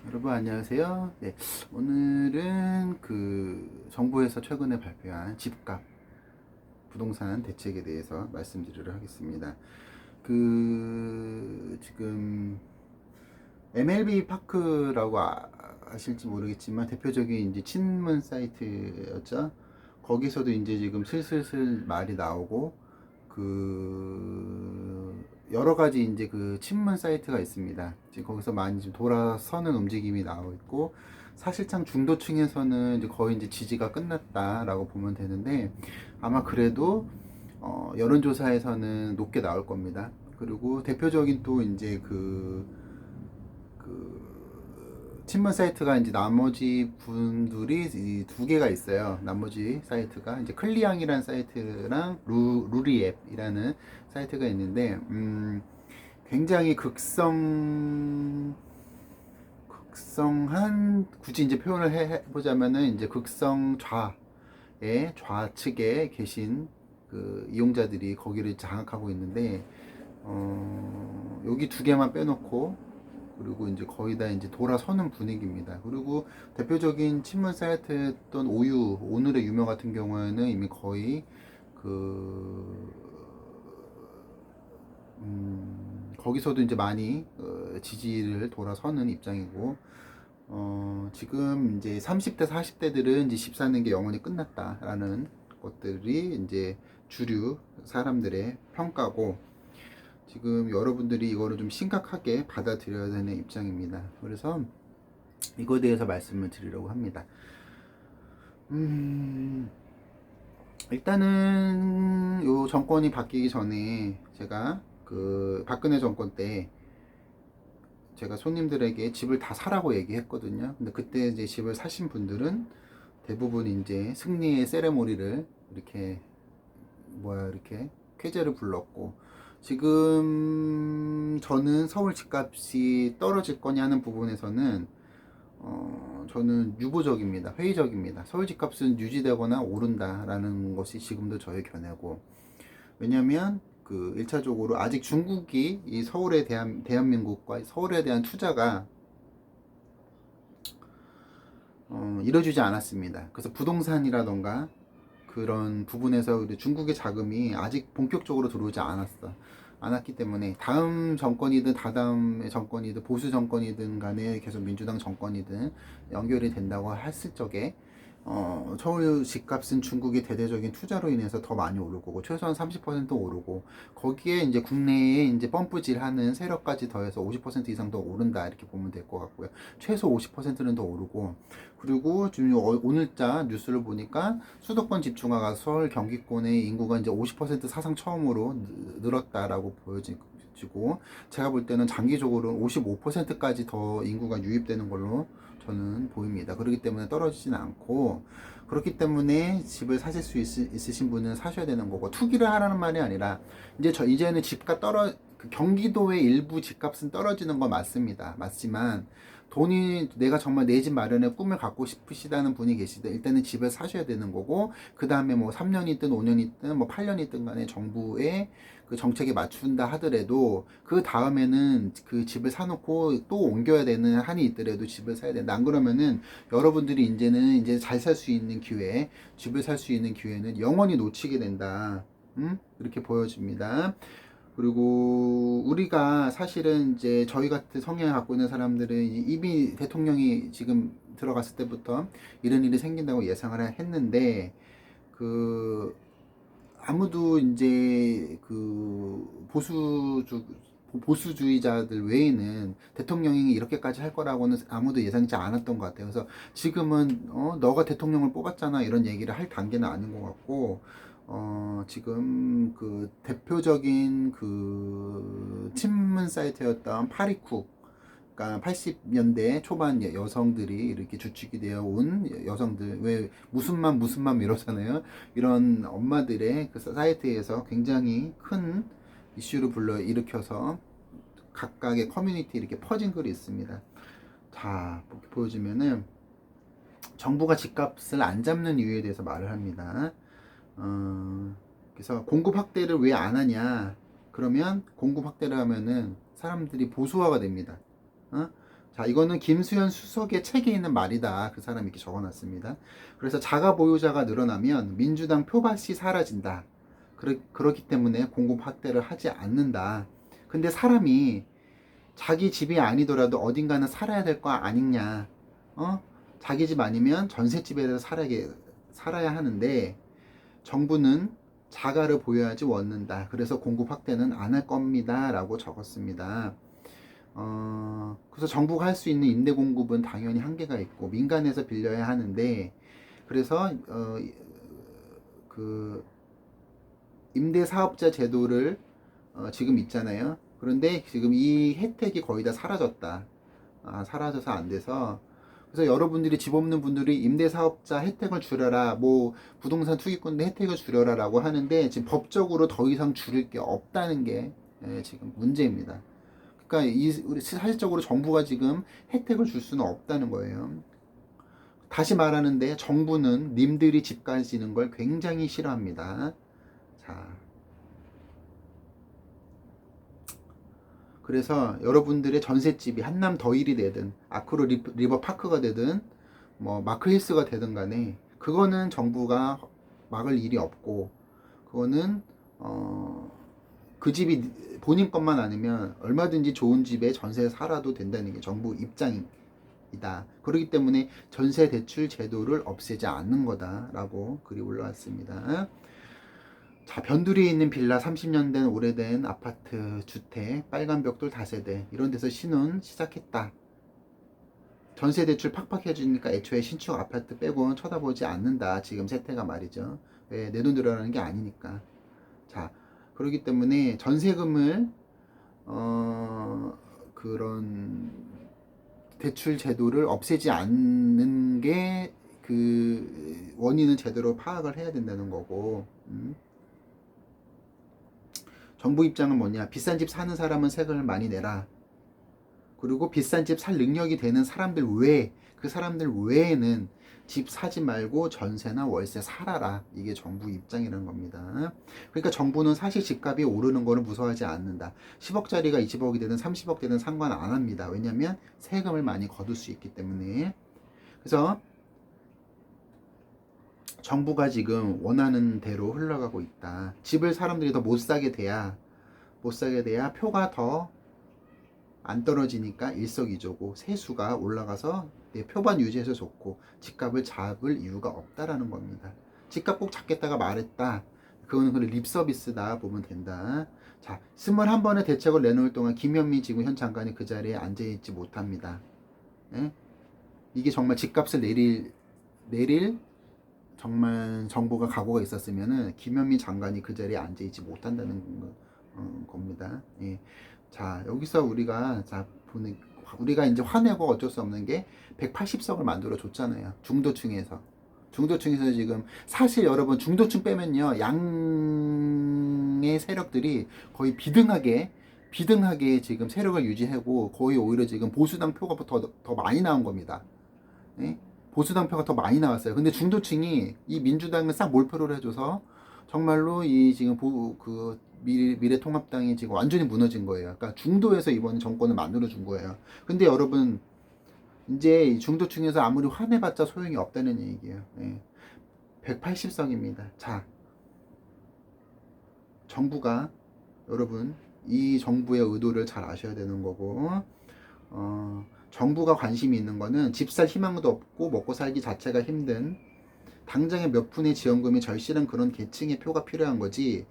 여러분 안녕하세요. 네, 오늘은 그 정부에서 최근에 발표한 집값 부동산 대책에 대해서 말씀드리도록 하겠습니다. 지금 MLB 파크라고 아실지 모르겠지만 대표적인 이제 친문 사이트였죠. 거기서도 이제 지금 슬슬슬 말이 나오고 여러 가지 이제 그 친문 사이트가 있습니다. 지금 거기서 많이 좀 돌아서는 움직임이 나오고 있고, 사실상 중도층에서는 이제 거의 이제 지지가 끝났다라고 보면 되는데, 아마 그래도 여론조사에서는 높게 나올 겁니다. 그리고 대표적인 또 이제 친문 사이트가 이제 나머지 분들이 두 개가 있어요. 나머지 사이트가 이제 클리앙이라는 사이트랑 루리앱이라는 사이트가 있는데, 굉장히 극성한, 굳이 이제 표현을 해보자면은 이제 좌측에 계신 그 이용자들이 거기를 장악하고 있는데, 여기 두 개만 빼놓고 그리고 이제 거의 다 이제 돌아서는 분위기입니다. 그리고 대표적인 친문 사이트였던 오늘의 유명 같은 경우에는 이미 거의 그 거기서도 이제 많이 지지를 돌아서는 입장이고, 지금 이제 30대 40대들은 이제 집 사는 게 영원히 끝났다라는 것들이 이제 주류 사람들의 평가고, 지금 여러분들이 이거를 좀 심각하게 받아들여야 되는 입장입니다. 그래서 이거에 대해서 말씀을 드리려고 합니다. 일단은 요 정권이 바뀌기 전에 제가 그 박근혜 정권 때 제가 손님들에게 집을 다 사라고 얘기했거든요. 근데 그때 이제 집을 사신 분들은 대부분 이제 승리의 세레모니를 이렇게 쾌제를 불렀고, 지금 저는 서울 집값이 떨어질 거냐 하는 부분에서는 저는 유보적입니다. 회의적입니다. 서울 집값은 유지되거나 오른다라는 것이 지금도 저의 견해고, 왜냐면 그 1차적으로 아직 중국이 이 대한민국과 서울에 대한 투자가 이뤄주지 않았습니다. 그래서 부동산이라던가 그런 부분에서 중국의 자금이 아직 본격적으로 들어오지 않았기 때문에 다음 정권이든 다다음의 정권이든 보수 정권이든 간에 계속 민주당 정권이든 연결이 된다고 했을 적에 서울 집값은 중국의 대대적인 투자로 인해서 더 많이 오를 거고, 최소한 30% 오르고, 거기에 이제 국내에 이제 펌프질 하는 세력까지 더해서 50% 이상 더 오른다, 이렇게 보면 될 것 같고요. 최소 50%는 더 오르고, 그리고 지금 오늘자 뉴스를 보니까 수도권 집중화가 서울 경기권의 인구가 이제 50% 사상 처음으로 늘었다라고 보여지고, 제가 볼 때는 장기적으로 55%까지 더 인구가 유입되는 걸로 저는 보입니다. 그렇기 때문에 떨어지진 않고, 그렇기 때문에 집을 사실 수 있으신 분은 사셔야 되는 거고, 투기를 하라는 말이 아니라 이제는 경기도의 일부 집값은 떨어지는 건 맞습니다. 맞지만 돈이, 내가 정말 내 집 마련의 꿈을 갖고 싶으시다는 분이 계시다, 일단은 집을 사셔야 되는 거고, 그 다음에 뭐 3년이든 5년이든 뭐 8년이든 간에 정부의 그 정책에 맞춘다 하더라도, 그 다음에는 그 집을 사놓고 또 옮겨야 되는 한이 있더라도 집을 사야 된다. 안 그러면은 여러분들이 이제 잘 살 수 있는 기회, 집을 살 수 있는 기회는 영원히 놓치게 된다. 이렇게 보여집니다. 그리고 우리가 사실은 이제 저희 같은 성향을 갖고 있는 사람들은 이미 대통령이 지금 들어갔을 때부터 이런 일이 생긴다고 예상을 했는데, 그 아무도 이제 보수주의자들 외에는 대통령이 이렇게까지 할 거라고는 아무도 예상치 않았던 것 같아요. 그래서 지금은 너가 대통령을 뽑았잖아, 이런 얘기를 할 단계는 아닌 것 같고, 지금 그 대표적인 그 친문 사이트였던 파리쿡, 그러니까 80년대 초반 여성들이 이렇게 주축이 되어 온 여성들, 왜 무슨 맘 이러잖아요. 이런 엄마들의 그 사이트에서 굉장히 큰 이슈를 일으켜서 각각의 커뮤니티 이렇게 퍼진 글이 있습니다. 자, 이렇게 보여주면은 정부가 집값을 안 잡는 이유에 대해서 말을 합니다. 그래서 공급 확대를 왜 안 하냐? 그러면 공급 확대를 하면은 사람들이 보수화가 됩니다. 자, 이거는 김수현 수석의 책에 있는 말이다. 그 사람이 이렇게 적어놨습니다. 그래서 자가 보유자가 늘어나면 민주당 표밭이 사라진다. 그렇기 때문에 공급 확대를 하지 않는다. 근데 사람이 자기 집이 아니더라도 어딘가는 살아야 될 거 아니냐. 자기 집 아니면 전셋집에서 살아야 하는데 정부는 자가를 보여야지 원는다. 그래서 공급 확대는 안 할 겁니다. 라고 적었습니다. 그래서 정부가 할 수 있는 임대 공급은 당연히 한계가 있고 민간에서 빌려야 하는데 그래서 그 임대사업자 제도를 지금 있잖아요. 그런데 지금 이 혜택이 거의 다 사라졌다. 사라져서 안 돼서 그래서 여러분들이 집 없는 분들이 임대사업자 혜택을 줄여라, 뭐 부동산 투기꾼들 혜택을 줄여라 라고 하는데 지금 법적으로 더 이상 줄일 게 없다는 게 지금 문제입니다. 그러니까 우리 사실적으로 정부가 지금 혜택을 줄 수는 없다는 거예요. 다시 말하는데 정부는 님들이 집 가지는 걸 굉장히 싫어합니다. 자, 그래서 여러분들의 전셋집이 한남 더힐이 되든 아크로 리버파크가 되든 뭐 마크힐스가 되든 간에 그거는 정부가 막을 일이 없고 그거는 그 집이 본인 것만 아니면 얼마든지 좋은 집에 전세 살아도 된다는 게 정부 입장이다. 그렇기 때문에 전세 대출 제도를 없애지 않는 거다라고 글이 올라왔습니다. 자, 변두리에 있는 빌라 30년 된 오래된 아파트 주택 빨간 벽돌 다세대 이런 데서 신혼 시작했다. 전세 대출 팍팍 해주니까 애초에 신축 아파트 빼고는 쳐다보지 않는다. 지금 세태가 말이죠. 왜? 내 돈 들어가는 게 아니니까. 자, 그렇기 때문에 전세금을 그런 대출 제도를 없애지 않는 게 그 원인은 제대로 파악을 해야 된다는 거고. 정부 입장은 뭐냐? 비싼 집 사는 사람은 세금을 많이 내라. 그리고 비싼 집 살 능력이 되는 사람들 외에 그 사람들 외에는 집 사지 말고 전세나 월세 살아라. 이게 정부 입장이라는 겁니다. 그러니까 정부는 사실 집값이 오르는 거는 무서워하지 않는다. 10억짜리가 20억이 되든 30억 되든 상관 안 합니다. 왜냐하면 세금을 많이 거둘 수 있기 때문에. 그래서 정부가 지금 원하는 대로 흘러가고 있다. 집을 사람들이 더 못 사게 돼야 표가 더 안 떨어지니까 일석이조고 세수가 올라가서 내 표반 유지해서 좋고 집값을 잡을 이유가 없다라는 겁니다. 집값 꼭 잡겠다가 말했다. 그거는 그냥 립 서비스다 보면 된다. 자, 21번의 대책을 내놓을 동안 김현미 지금 현 장관이 그 자리에 앉아있지 못합니다. 예? 이게 정말 집값을 내릴 정말 정부가 각오가 있었으면은 김현미 장관이 그 자리에 앉아있지 못한다는 겁니다. 예. 자, 여기서 우리가 이제 화내고 어쩔 수 없는 게 180석을 만들어 줬잖아요. 중도층에서 지금 사실 여러분 중도층 빼면요 양의 세력들이 거의 비등하게 지금 세력을 유지하고 거의 오히려 지금 보수당 표가 더 많이 나온 겁니다. 네? 보수당 표가 더 많이 나왔어요. 근데 중도층이 이 민주당을 싹 몰표를 해줘서 정말로 이 지금 미래통합당이 지금 완전히 무너진 거예요. 그러니까 중도에서 이번 정권을 만들어 준 거예요. 근데 여러분 이제 중도층에서 아무리 화내봤자 소용이 없다는 얘기예요. 네. 180석입니다. 자, 정부가 여러분 이 정부의 의도를 잘 아셔야 되는 거고 정부가 관심이 있는 거는 집 살 희망도 없고 먹고 살기 자체가 힘든 당장에 몇 푼의 지원금이 절실한 그런 계층의 표가 필요한 거지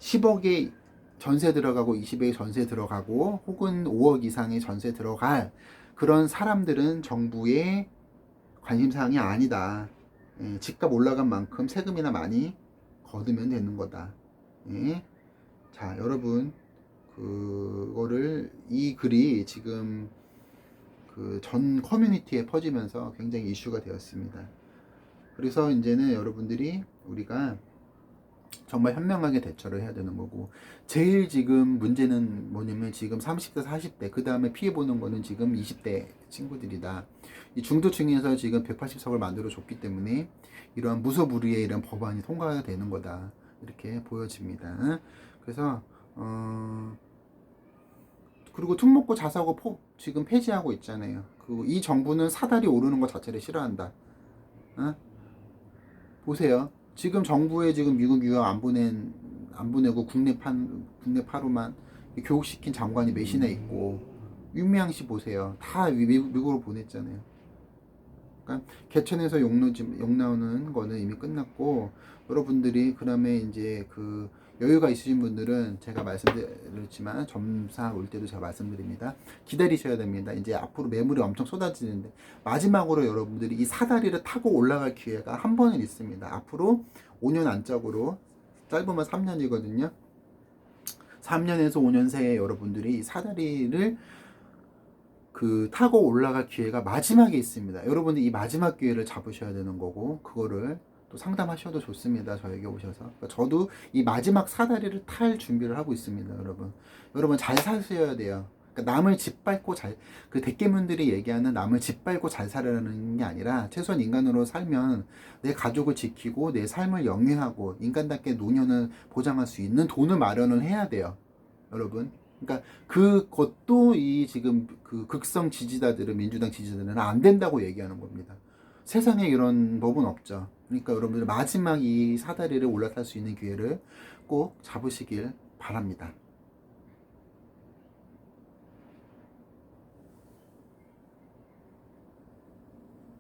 10억에 전세 들어가고 20억에 전세 들어가고 혹은 5억 이상의 전세 들어갈 그런 사람들은 정부의 관심사항이 아니다. 예, 집값 올라간 만큼 세금이나 많이 거두면 되는 거다. 예. 자, 여러분 이 글이 지금 그 전 커뮤니티에 퍼지면서 굉장히 이슈가 되었습니다. 그래서 이제는 여러분들이 우리가 정말 현명하게 대처를 해야 되는 거고 제일 지금 문제는 뭐냐면 지금 30대 40대 그 다음에 피해보는 거는 지금 20대 친구들이다. 이 중도층에서 지금 180석을 만들어 줬기 때문에 이러한 무소불위의 이런 법안이 통과가 되는 거다 이렇게 보여집니다. 그래서 그리고 특목고 자사고 지금 폐지하고 있잖아요. 그리고 이 정부는 사다리 오르는 것 자체를 싫어한다. 어? 보세요. 지금 정부에 지금 미국 유학 안 보내고 국내파로만 교육시킨 장관이 몇이나 있고, 윤미향 씨 보세요. 다 미국으로 보냈잖아요. 그러니까 개천에서 욕 나오는 거는 이미 끝났고, 여러분들이 그다음에 이제 그 여유가 있으신 분들은 제가 말씀드렸지만 점사 올 때도 제가 말씀드립니다. 기다리셔야 됩니다. 이제 앞으로 매물이 엄청 쏟아지는데 마지막으로 여러분들이 이 사다리를 타고 올라갈 기회가 한 번은 있습니다. 앞으로 5년 안짝으로, 짧으면 3년이거든요. 3년에서 5년 새에 여러분들이 이 사다리를 타고 올라갈 기회가 마지막에 있습니다. 여러분들 이 마지막 기회를 잡으셔야 되는 거고, 그거를 또 상담하셔도 좋습니다. 저에게 오셔서. 그러니까 저도 이 마지막 사다리를 탈 준비를 하고 있습니다. 여러분 잘 사셔야 돼요. 그러니까 남을 짓밟고 그 대깨문들이 얘기하는 남을 짓밟고 잘 살아라는 게 아니라, 최소한 인간으로 살면 내 가족을 지키고 내 삶을 영위하고 인간답게 노년을 보장할 수 있는 돈을 마련을 해야 돼요. 여러분. 그러니까 그것도 이 지금 그 극성 지지자들은, 민주당 지지자들은 안 된다고 얘기하는 겁니다. 세상에 이런 법은 없죠. 그러니까 여러분들 마지막 이 사다리를 올라탈 수 있는 기회를 꼭 잡으시길 바랍니다.